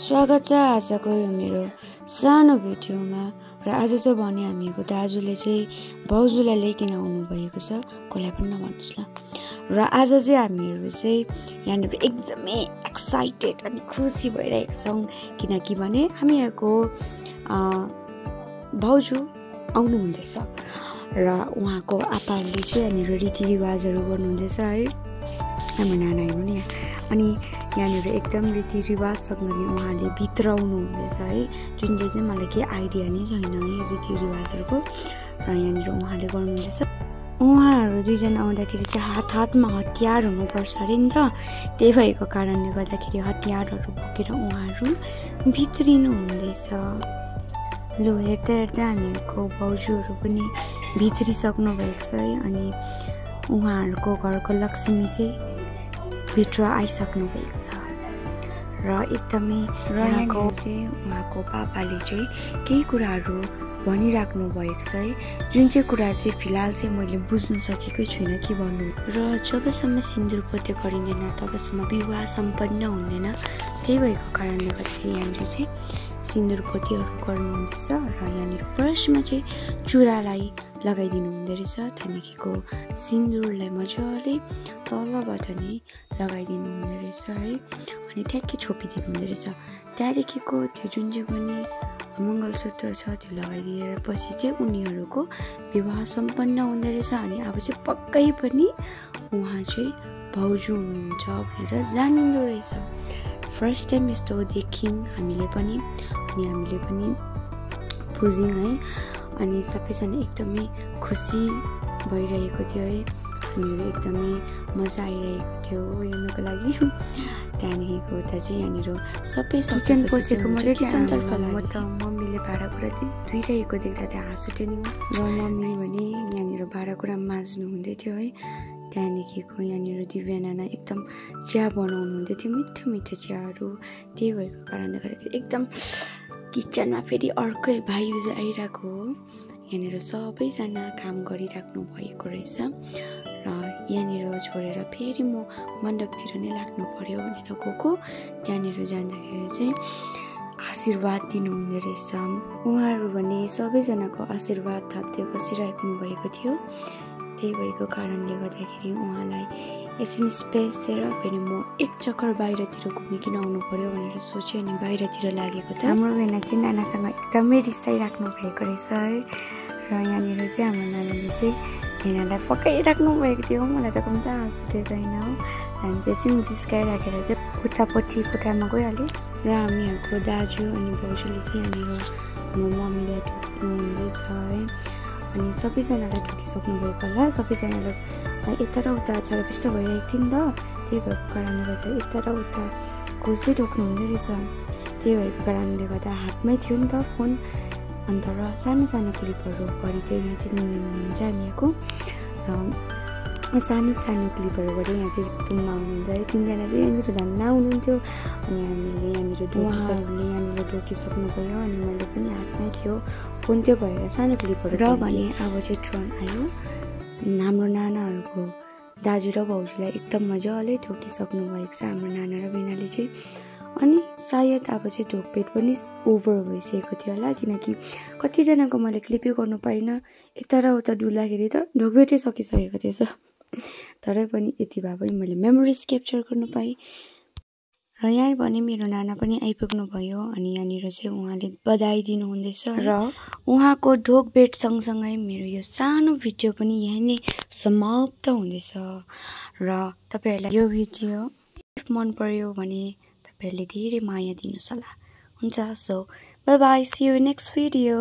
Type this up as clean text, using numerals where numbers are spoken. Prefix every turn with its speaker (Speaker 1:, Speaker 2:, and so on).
Speaker 1: स्वागत छ आजको यो मेरो सानो भिडियोमा। र आज चाहिँ भने हामीको दाजुले चाहिँ भाउजूलाई लिएर आउनु भएको छ, कसलाई पनि नभन्नुस् ल। र आज चाहिँ हामीहरु चाहिँ यहाँनिर एकदमै एक्साइटेड अनि खुसी भइरहेको छौं, किनकि भने हामीहरुको भाउजू आउनु हुँदैछ र उहाँको आपाले चाहिँ यहाँनिर रीतिरिवाजहरु गर्नुहुँदैछ है, हाम्रो नाना हेर्नु नि। अनि यहाँनिर एकदम रीतिरिवाजसँगले उहाँले भित्र आउनु हुँदैछ है, जुन चाहिँ मलाई केही आइडिया नै छैन है रीतिरिवाजहरुको। र यहाँनिर उहाँले गर्नुहुँदैछ। उहाँहरु दुईजना आउँदाखेरि चाहिँ हातमा हतियार हुनुपर्छ अरे नि त, त्यही भएको कारणले गर्दाखेरि हतियारहरु बोकेर उहाँहरु भित्रिनु हुँदैछ। लु हेर्दा हेर्दा हामीहरुको भाउजूहरु पनि भित्रिसक्नु भएको छ है। अनि उहाँहरुको घरको लक्ष्मी चाहिँ भित्र आइसक्नु भएको छ र एकदमै यहाँको चाहिँ उहाँको पापाले चाहिँ केही कुराहरु भनिराख्नु भएको छ है, जुन चाहिँ कुरा चाहिँ फिलहाल चाहिँ मैले बुझ्नु सकेकै छुइनँ के भन्नु। र जबसम्म सिन्दूर पोते गरिँदैन तबसम्म विवाह सम्पन्न हुँदैन, त्यही भएको कारणले गर्दाखेरि यहाँनिर चाहिँ सिन्दूर पोतेहरु गर्नुहुँदैछ। र यहाँनिर फर्स्टमा चाहिँ चुरालाई लगाइदिनु हुँदै रहेछ, त्यहाँदेखिको सिन्दूरलाई मजाले तलबाट नै लगाइदिनु हुँदै रहेछ है, अनि ठ्याक्कै छोपिदिनु हुँदै रहेछ। त्यहाँदेखिको त्यो जुन चाहिँ पनि मङ्गलसूत्र छ त्यो लगाइदिएर पछि चाहिँ उनीहरुको विवाह सम्पन्न हुँदै रहेछ। अनि अब चाहिँ पक्कै पनि उहाँ चाहिँ भाउजू हुनुहुन्छ भनेर जानिन्दो रहेछ। फर्स्ट टाइम यस्तो देख्यौं हामीले पनि, अनि हामीले पनि बुझ्यौं है। अनि सबैजना एकदमै खुसी भइरहेको थियो है, हामीहरु एकदमै मजा आइरहेको थियो हेर्नुको लागि। त्यहाँदेखिको उता चाहिँ यहाँनिर सबै किचन पसेको मैले किचनतर्फ म त मम्मीले भाँडाकुँडा धुइरहेको देख्दा त्यहाँ हाँस उठ्यो नि। र मम्मी भने यहाँनिर भाँडाकुँडा माझ्नु हुँदै थियो है। त्यहाँदेखिको यहाँनिर दिव्या नाना एकदम चिया बनाउनु हुँदै थियो, मिठो मिठो चियाहरू। त्यही भएको कारणले गर्दाखेरि एकदम किचनमा फेरि अर्कै भाइब्स आइरहेको हो। यहाँनिर सबैजना काम गरिराख्नु भएको रहेछ। र यहाँनिर छोडेर फेरि म मण्डपतिर नै लाग्नु पर्यो भनेर गएको। त्यहाँनिर जाँदाखेरि चाहिँ आशीर्वाद दिनुहुँदै रहेछ। उहाँहरू भने सबैजनाको आशीर्वाद थाप्दै बसिराख्नु भएको थियो, त्यही भएको कारणले गर्दाखेरि उहाँलाई एकछिन स्पेस दिएर फेरि म एक चक्कर बाहिरतिर घुमिकिन आउनु पर्यो भनेर सोचेँ। अनि बाहिरतिर लागेको त हाम्रो बेना चाहिँ नानासँग एकदमै रिसाइराख्नु भएको रहेछ है। र यहाँनिर चाहिँ हाम्रो नानाले चाहिँ भेनालाई फकाइराख्नु भएको थियो, मलाई त कम्ता हाँस उठेको होइन हो। हामी चाहिँ एकछिन जिस्काइराखेर चाहिँ उतापट्टि कोठामा गइहालेँ। र हामीहरूको दाजु अनि भाउजूले चाहिँ यहाँनिर हाम्रो मम्मीलाई ढोक्नु हुँदैछ है। अनि सबैजनालाई ढोकिसक्नु भएको होला, सबैजनालाई यता र उता छरपिष्ट भइरहेको थियो नि त, त्यही भएको कारणले गर्दा यता र उता खोज्दै ढोक्नु हुँदै रहेछ। त्यही भएको कारणले गर्दा हातमै थियो नि त फोन, अन्त र सानो सानो क्लिपहरू गरेको यहाँ चाहिँ हुन्छ हामीहरूको। र सानो सानो क्लिपहरू गरेर यहाँ चाहिँ तुममा हुनुहुन्छ है, तिनजना चाहिँ यहाँनिर धन्न हुनुहुन्थ्यो। अनि हामीले यहाँनिर उहाँहरूले यहाँनिर ढोकिसक्नु भयो, अनि मैले पनि हातमै थियो फोन, त्यो भएर सानो क्लिपहरू। र भने अब चाहिँ ट्रन आयो, हाम्रो नानाहरूको दाजु र भाउजूलाई एकदम मजाले ढोकिसक्नु भएको छ हाम्रो नाना र बेनाले चाहिँ। अनि सायद अब चाहिँ ढोकपेट पनि ओभर भइसकेको थियो होला, किनकि कतिजनाको मैले क्लिपै गर्नु पाइनँ, यता र उता डुल्दाखेरि त ढोकपेटै सकिसकेको थिएछ। तरै पनि यति भए पनि मैले मेमोरिज क्याप्चर गर्नु पाएँ। र यहाँ भने मेरो नाना पनि आइपुग्नु भयो, अनि यहाँनिर चाहिँ उहाँले बधाई दिनुहुँदैछ। र उहाँको ढोकपेट सँगसँगै मेरो यो सानो भिडियो पनि यहीँ नै समाप्त हुँदैछ। र तपाईहरुलाई यो भिडियो मन पर्यो भने तपाईहरुले धेरै माया दिनुहोस् होला। हुन्छ, so bye bye, see you next video.